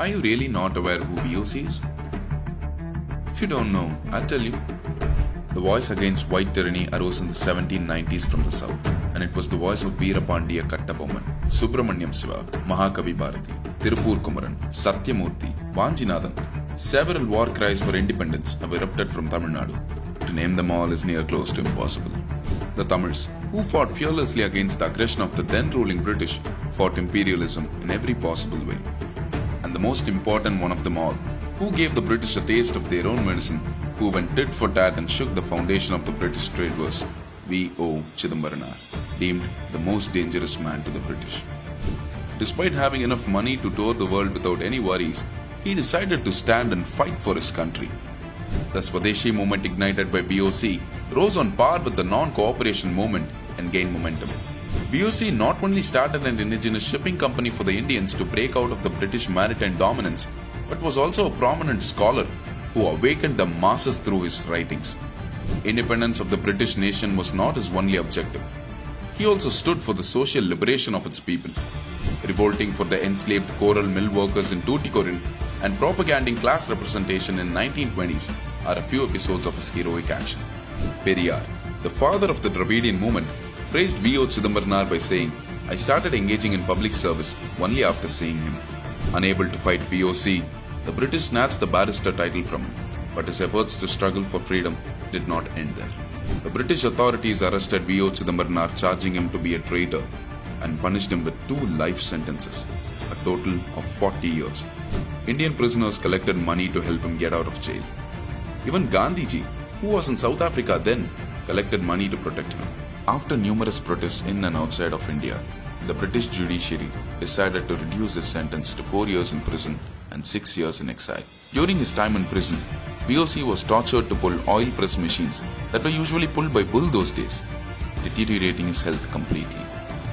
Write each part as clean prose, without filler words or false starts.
Are you really not aware who VOC is? If you don't know, I'll tell you. The voice against white tyranny arose in the 1790s from the south, and it was the voice of Veerapandiya Kattabomman, Subramanyam Siva, Mahakavi Bharati, Tirupur Kumaran, Satyamurthy, Vanjinathan. Several war cries for independence have erupted from Tamil Nadu. To name them all is near close to impossible. The Tamils, who fought fearlessly against the aggression of the then ruling British, fought imperialism in every possible way. And the most important one of them all, who gave the British a taste of their own medicine, who went tit for tat and shook the foundation of the British trade was V.O. Chidambaram, deemed the most dangerous man to the British. Despite having enough money to tour the world without any worries, he decided to stand and fight for his country. The Swadeshi movement ignited by VOC rose on par with the non-cooperation movement and gained momentum. VOC not only started an indigenous shipping company for the Indians to break out of the British maritime dominance, but was also a prominent scholar who awakened the masses through his writings. Independence of the British nation was not his only objective. He also stood for the social liberation of its people, revolting for the enslaved coral mill workers in Tuticorin and propaganding class representation in 1920s are a few episodes of his heroic action. Periyar, the father of the Dravidian movement, praised V.O. Chidambaram by saying, "I started engaging in public service only after seeing him." Unable to fight VOC, the British snatched the barrister title from him, but his efforts to struggle for freedom did not end there. The British authorities arrested V.O. Chidambaram, charging him to be a traitor, and punished him with 2 life sentences, a total of 40 years. Indian prisoners collected money to help him get out of jail. Even Gandhiji, who was in South Africa then, collected money to protect him. After numerous protests in and outside of India, the British judiciary decided to reduce his sentence to 4 years in prison and 6 years in exile. During his time in prison, VOC was tortured to pull oil press machines that were usually pulled by bull those days, deteriorating his health completely.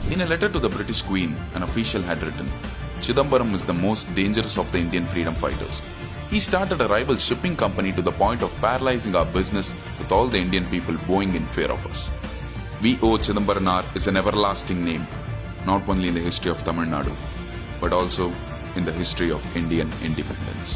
In a letter to the British Queen, an official had written, "Chidambaram is the most dangerous of the Indian freedom fighters. He started a rival shipping company to the point of paralyzing our business with all the Indian people bowing in fear of us." V.O. Chidambaram is an everlasting name, not only in the history of Tamil Nadu, but also in the history of Indian independence.